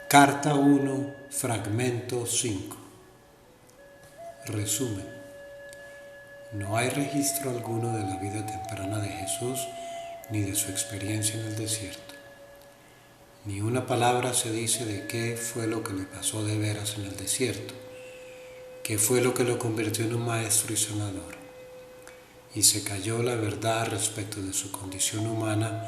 Carta 1, fragmento 5. Resumen. No hay registro alguno de la vida temprana de Jesús ni de su experiencia en el desierto. Ni una palabra se dice de qué fue lo que le pasó de veras en el desierto, qué fue lo que lo convirtió en un maestro y sanador. Y se cayó la verdad respecto de su condición humana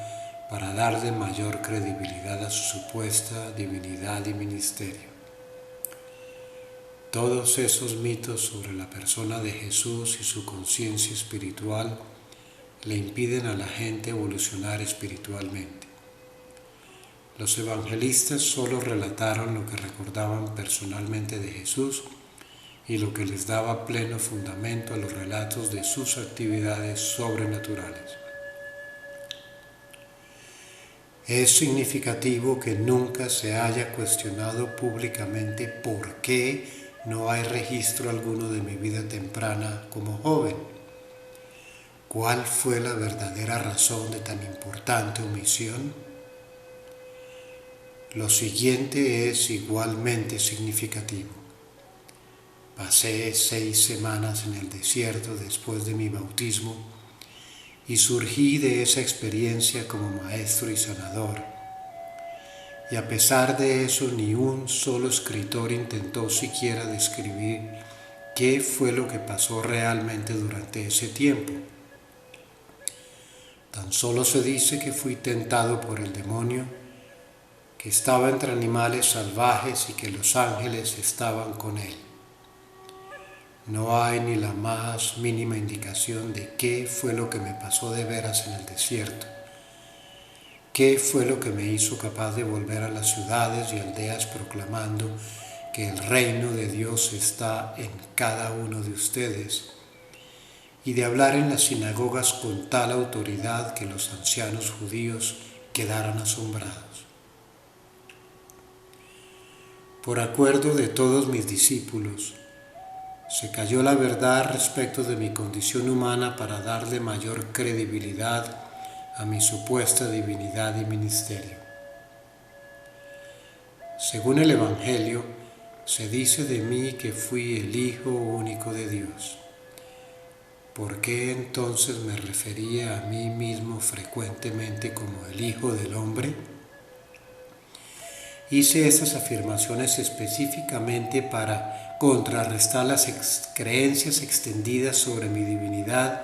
para darle mayor credibilidad a su supuesta divinidad y ministerio. Todos esos mitos sobre la persona de Jesús y su conciencia espiritual le impiden a la gente evolucionar espiritualmente. Los evangelistas solo relataron lo que recordaban personalmente de Jesús y lo que les daba pleno fundamento a los relatos de sus actividades sobrenaturales. Es significativo que nunca se haya cuestionado públicamente por qué no hay registro alguno de mi vida temprana como joven. ¿Cuál fue la verdadera razón de tan importante omisión? Lo siguiente es igualmente significativo. Pasé 6 semanas en el desierto después de mi bautismo y surgí de esa experiencia como maestro y sanador. Y a pesar de eso, ni un solo escritor intentó siquiera describir qué fue lo que pasó realmente durante ese tiempo. Tan solo se dice que fui tentado por el demonio, que estaba entre animales salvajes y que los ángeles estaban con él. No hay ni la más mínima indicación de qué fue lo que me pasó de veras en el desierto, qué fue lo que me hizo capaz de volver a las ciudades y aldeas proclamando que el reino de Dios está en cada uno de ustedes, y de hablar en las sinagogas con tal autoridad que los ancianos judíos quedaran asombrados. Por acuerdo de todos mis discípulos, se cayó la verdad respecto de mi condición humana para darle mayor credibilidad a mi supuesta divinidad y ministerio. Según el Evangelio, se dice de mí que fui el Hijo único de Dios. ¿Por qué entonces me refería a mí mismo frecuentemente como el Hijo del Hombre? Hice esas afirmaciones específicamente para contrarrestar las creencias extendidas sobre mi divinidad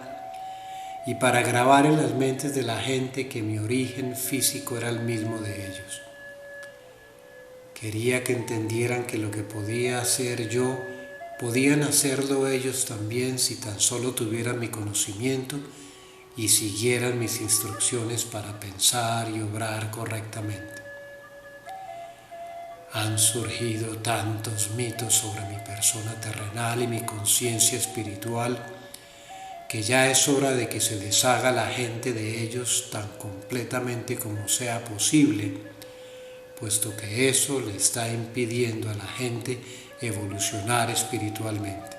y para grabar en las mentes de la gente que mi origen físico era el mismo de ellos. Quería que entendieran que lo que podía hacer yo, podían hacerlo ellos también si tan solo tuvieran mi conocimiento y siguieran mis instrucciones para pensar y obrar correctamente. Han surgido tantos mitos sobre mi persona terrenal y mi conciencia espiritual que ya es hora de que se deshaga la gente de ellos tan completamente como sea posible, puesto que eso le está impidiendo a la gente evolucionar espiritualmente.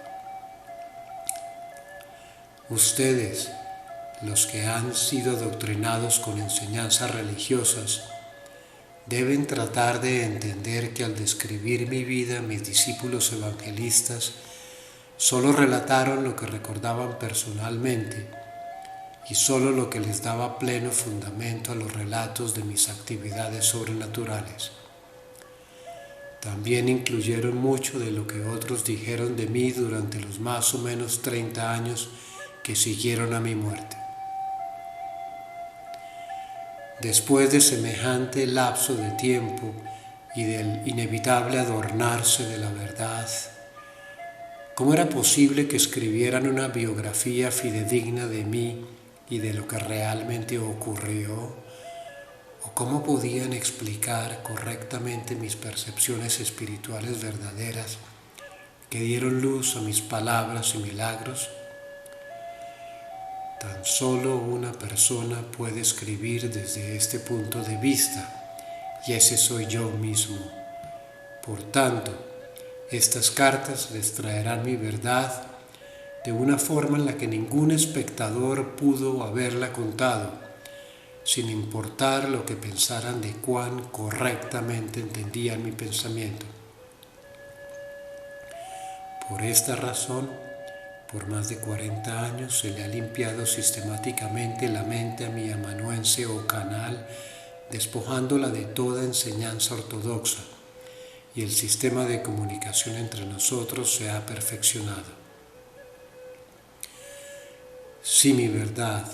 Ustedes, los que han sido adoctrinados con enseñanzas religiosas, deben tratar de entender que al describir mi vida, mis discípulos evangelistas solo relataron lo que recordaban personalmente y solo lo que les daba pleno fundamento a los relatos de mis actividades sobrenaturales. También incluyeron mucho de lo que otros dijeron de mí durante los más o menos 30 años que siguieron a mi muerte. Después de semejante lapso de tiempo y del inevitable adornarse de la verdad, ¿cómo era posible que escribieran una biografía fidedigna de mí y de lo que realmente ocurrió? ¿O cómo podían explicar correctamente mis percepciones espirituales verdaderas que dieron luz a mis palabras y milagros? Tan solo una persona puede escribir desde este punto de vista, y ese soy yo mismo. Por tanto, estas cartas les traerán mi verdad de una forma en la que ningún espectador pudo haberla contado, sin importar lo que pensaran de cuán correctamente entendían mi pensamiento. Por esta razón, por más de 40 años se le ha limpiado sistemáticamente la mente a mi amanuense o canal, despojándola de toda enseñanza ortodoxa, y el sistema de comunicación entre nosotros se ha perfeccionado. Si mi verdad,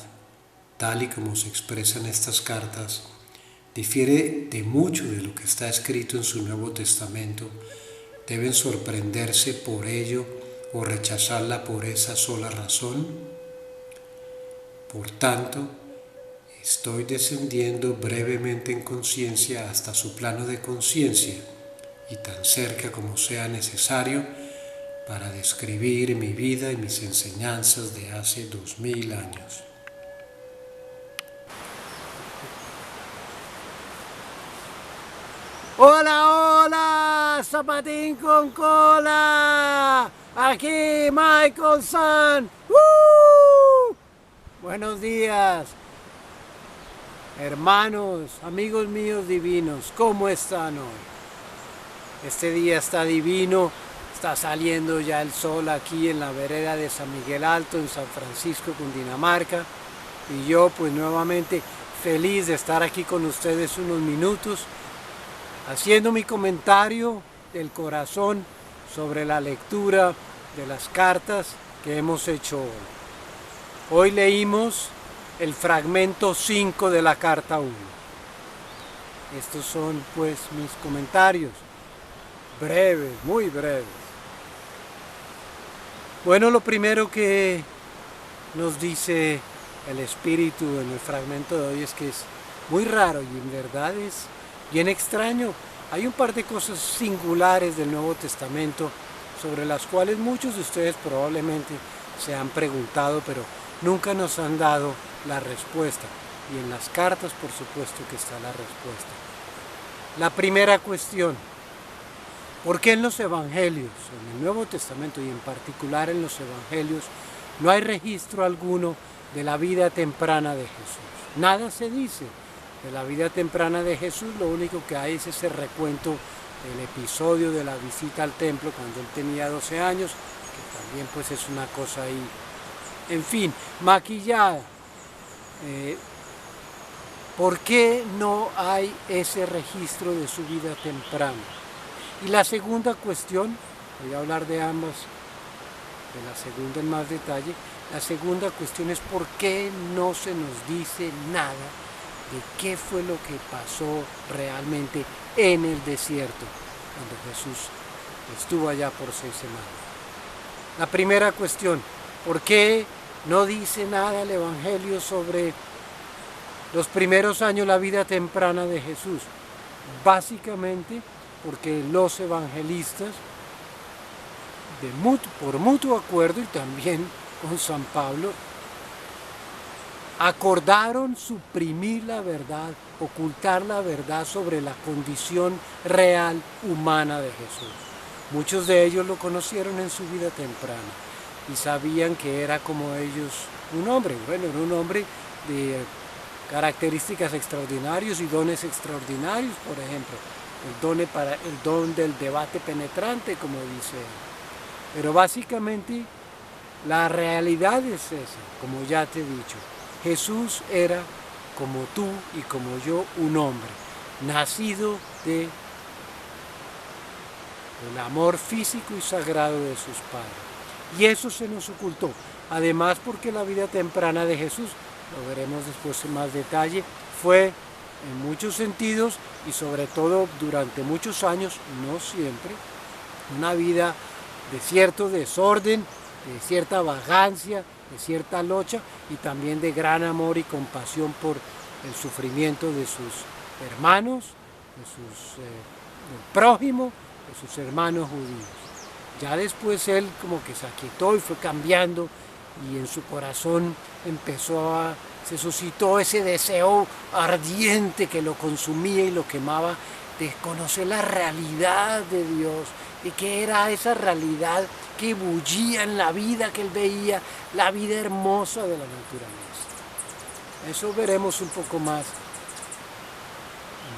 tal y como se expresa en estas cartas, difiere de mucho de lo que está escrito en su Nuevo Testamento, deben sorprenderse por ello o rechazarla por esa sola razón. Por tanto, estoy descendiendo brevemente en conciencia hasta su plano de conciencia y tan cerca como sea necesario para describir mi vida y mis enseñanzas de hace 2000 años. Hola, hola, zapatín con cola. Aquí Michael San. Buenos días, hermanos, amigos míos divinos. ¿Cómo están hoy? Este día está divino. Está saliendo ya el sol aquí en la vereda de San Miguel Alto, en San Francisco, Cundinamarca. Y yo pues nuevamente feliz de estar aquí con ustedes unos minutos, haciendo mi comentario del corazón sobre la lectura de las cartas que hemos hecho hoy. Hoy leímos el fragmento 5 de la carta 1. Estos son pues mis comentarios, breves, muy breves. Bueno, lo primero que nos dice el Espíritu en el fragmento de hoy es que es muy raro y en verdad es bien extraño. Hay un par de cosas singulares del Nuevo Testamento sobre las cuales muchos de ustedes probablemente se han preguntado, pero nunca nos han dado la respuesta. Y en las cartas, por supuesto, que está la respuesta. La primera cuestión: ¿por qué en los Evangelios, en el Nuevo Testamento y en particular en los Evangelios, no hay registro alguno de la vida temprana de Jesús? Nada se dice de la vida temprana de Jesús. Lo único que hay es ese recuento del episodio de la visita al templo cuando él tenía 12 años, que también pues es una cosa ahí, en fin, maquillada. ¿Por qué no hay ese registro de su vida temprana? Y la segunda cuestión, voy a hablar de ambas, de la segunda en más detalle. La segunda cuestión es por qué no se nos dice nada de qué fue lo que pasó realmente en el desierto cuando Jesús estuvo allá por 6 semanas. La primera cuestión: ¿por qué no dice nada el Evangelio sobre los primeros años, la vida temprana de Jesús? Básicamente porque los evangelistas, por mutuo acuerdo y también con San Pablo, acordaron suprimir la verdad, ocultar la verdad sobre la condición real humana de Jesús. Muchos de ellos lo conocieron en su vida temprana y sabían que era como ellos un hombre. Bueno, era un hombre de características extraordinarias y dones extraordinarios, por ejemplo. El don del debate penetrante, como dice él. Pero básicamente la realidad es esa, como ya te he dicho. Jesús era, como tú y como yo, un hombre, nacido del amor físico y sagrado de sus padres. Y eso se nos ocultó. Además, porque la vida temprana de Jesús, lo veremos después en más detalle, fue en muchos sentidos y sobre todo durante muchos años, no siempre, una vida de cierto desorden, de cierta vagancia, de cierta lucha y también de gran amor y compasión por el sufrimiento de sus hermanos, del prójimo, de sus hermanos judíos. Ya después él como que se aquietó y fue cambiando y en su corazón se suscitó ese deseo ardiente que lo consumía y lo quemaba de conocer la realidad de Dios, y que era esa realidad que bullía en la vida que él veía, la vida hermosa de la naturaleza. Eso veremos un poco más,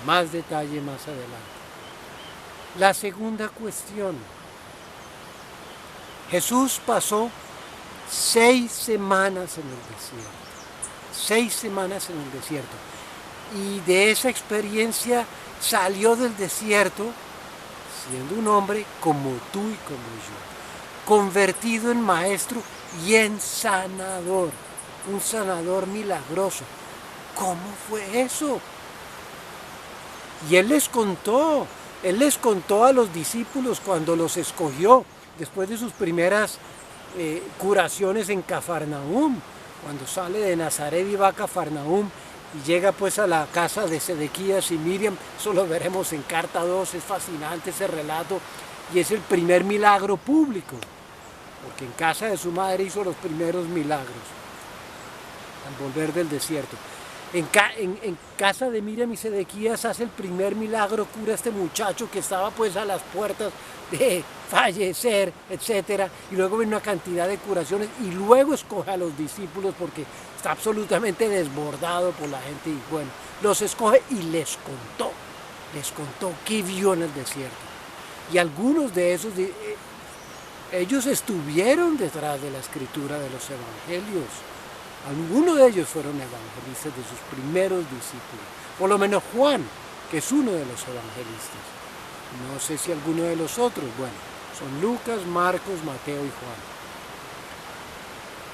en más detalle más adelante. La segunda cuestión. Jesús pasó 6 semanas en el desierto. 6 semanas en el desierto. Y de esa experiencia salió del desierto siendo un hombre como tú y como yo, convertido en maestro y en sanador, un sanador milagroso. ¿Cómo fue eso? Y él les contó a los discípulos cuando los escogió, después de sus primeras curaciones en Cafarnaúm, cuando sale de Nazaret y va a Cafarnaúm, y llega pues a la casa de Sedequías y Miriam. Eso lo veremos en Carta 2, es fascinante ese relato, y es el primer milagro público, porque en casa de su madre hizo los primeros milagros, al volver del desierto. En casa de Miriam y Sedequías hace el primer milagro, cura a este muchacho que estaba pues a las puertas de fallecer, etc. Y luego viene una cantidad de curaciones y luego escoge a los discípulos porque está absolutamente desbordado por la gente y bueno, los escoge y les contó qué vio en el desierto. Y algunos de esos, ellos estuvieron detrás de la escritura de los evangelios. Algunos de ellos fueron evangelistas de sus primeros discípulos, por lo menos Juan, que es uno de los evangelistas. No sé si alguno de los otros, bueno, son Lucas, Marcos, Mateo y Juan.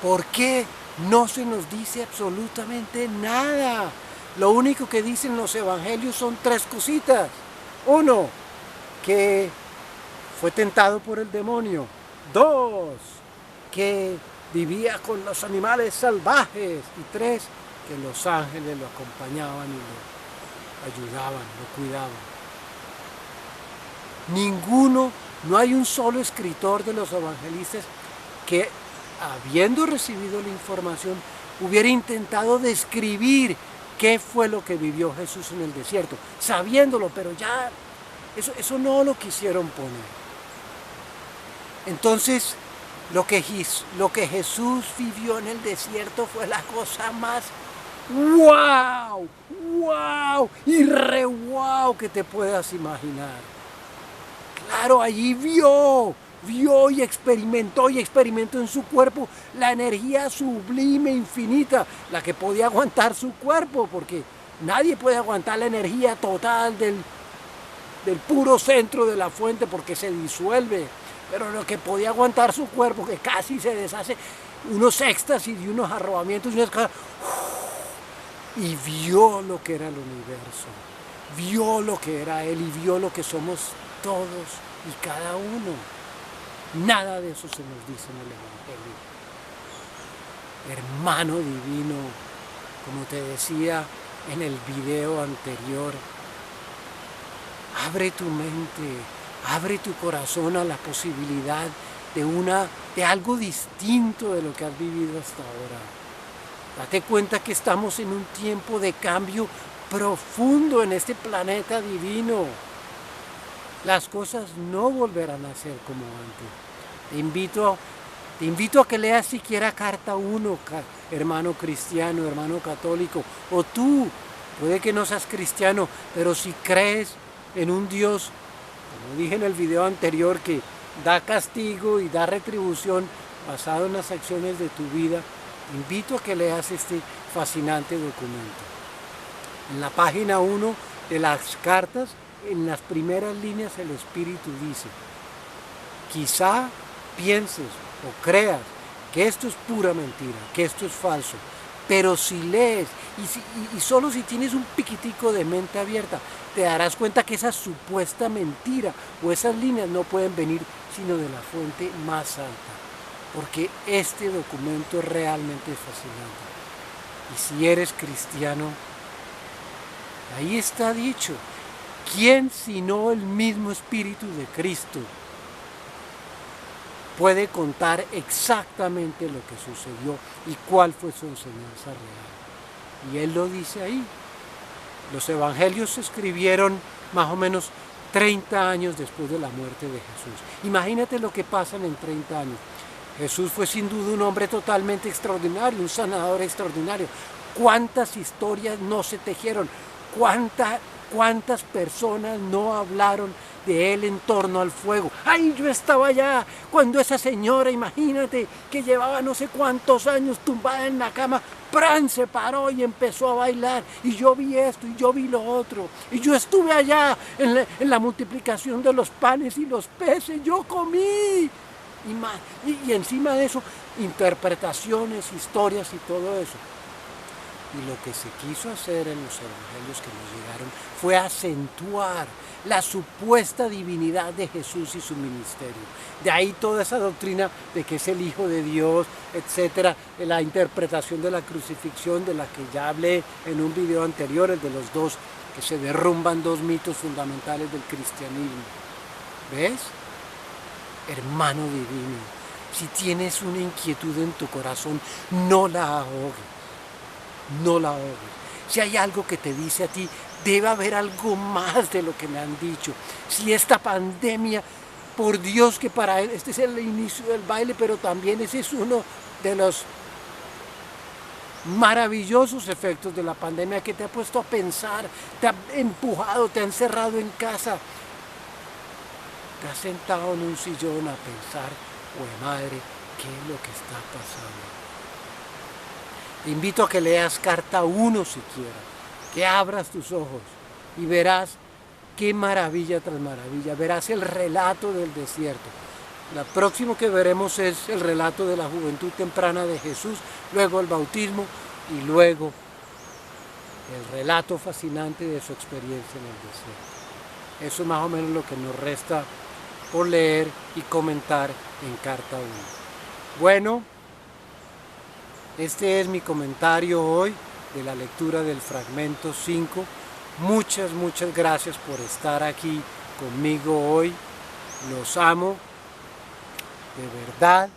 ¿Por qué no se nos dice absolutamente nada? Lo único que dicen los evangelios son 3 cositas. 1, que fue tentado por el demonio. 2, que vivía con los animales salvajes. Y 3, que los ángeles lo acompañaban y lo ayudaban, lo cuidaban. No hay un solo escritor de los evangelistas que, habiendo recibido la información, hubiera intentado describir qué fue lo que vivió Jesús en el desierto, sabiéndolo, pero ya eso no lo quisieron poner. Entonces, lo que Jesús vivió en el desierto fue la cosa más wow y re wow que te puedas imaginar. Claro, allí vio y experimentó en su cuerpo la energía sublime, infinita, la que podía aguantar su cuerpo, porque nadie puede aguantar la energía total del puro centro de la fuente porque se disuelve. Pero lo que podía aguantar su cuerpo, que casi se deshace, unos éxtasis y unos arrobamientos, y vio lo que era el universo, vio lo que era Él y vio lo que somos todos y cada uno. Nada de eso se nos dice en el Evangelio. Hermano divino, como te decía en el video anterior, abre tu mente, abre tu corazón a la posibilidad de algo distinto de lo que has vivido hasta ahora. Date cuenta que estamos en un tiempo de cambio profundo en este planeta divino. Las cosas no volverán a ser como antes. Te invito a que leas siquiera Carta 1, hermano cristiano, hermano católico, o tú, puede que no seas cristiano, pero si crees en un Dios, como dije en el video anterior, que da castigo y da retribución basado en las acciones de tu vida, te invito a que leas este fascinante documento. En la página 1 de las cartas, en las primeras líneas, el Espíritu dice: quizá pienses o creas que esto es pura mentira, que esto es falso, pero si lees y solo si tienes un piquitico de mente abierta, te darás cuenta que esa supuesta mentira o esas líneas no pueden venir sino de la fuente más alta, porque este documento es realmente fascinante. Y si eres cristiano, ahí está dicho: ¿quién sino el mismo Espíritu de Cristo puede contar exactamente lo que sucedió y cuál fue su enseñanza real? Y él lo dice ahí. Los evangelios se escribieron más o menos 30 años después de la muerte de Jesús. Imagínate lo que pasan en 30 años. Jesús fue sin duda un hombre totalmente extraordinario, un sanador extraordinario. ¿Cuántas historias no se tejieron? ¿Cuántas personas no hablaron de él en torno al fuego? ¡Ay, yo estaba allá cuando esa señora, imagínate, que llevaba no sé cuántos años tumbada en la cama, ¡pran!, se paró y empezó a bailar, y yo vi esto, y yo vi lo otro, y yo estuve allá en la multiplicación de los panes y los peces, yo comí, y encima de eso, interpretaciones, historias y todo eso. Y lo que se quiso hacer en los evangelios que nos llegaron fue acentuar la supuesta divinidad de Jesús y su ministerio. De ahí toda esa doctrina de que es el Hijo de Dios, etcétera, la interpretación de la crucifixión, de la que ya hablé en un video anterior, el de los dos, que se derrumban dos mitos fundamentales del cristianismo. ¿Ves? Hermano divino, si tienes una inquietud en tu corazón, no la ahogues. No la ahogues. Si hay algo que te dice a ti, debe haber algo más de lo que me han dicho. Si esta pandemia, por Dios que para él, este es el inicio del baile, pero también ese es uno de los maravillosos efectos de la pandemia que te ha puesto a pensar, te ha empujado, te ha encerrado en casa, te has sentado en un sillón a pensar, ¡oh madre!, ¿qué es lo que está pasando? Te invito a que leas Carta 1 siquiera, que abras tus ojos y verás qué maravilla tras maravilla, verás el relato del desierto. Lo próximo que veremos es el relato de la juventud temprana de Jesús, luego el bautismo y luego el relato fascinante de su experiencia en el desierto. Eso es más o menos lo que nos resta por leer y comentar en Carta 1. Bueno, este es mi comentario hoy de la lectura del fragmento 5. Muchas gracias por estar aquí conmigo hoy. Los amo. De verdad.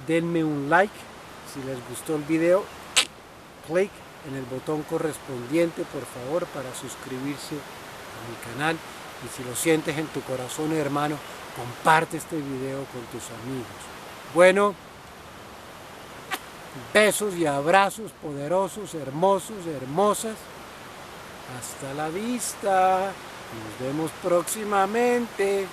Denme un like si les gustó el video. Clic en el botón correspondiente, por favor, para suscribirse a mi canal. Y si lo sientes en tu corazón, hermano, comparte este video con tus amigos. Bueno, besos y abrazos poderosos, hermosos, hermosas. Hasta la vista. Nos vemos próximamente.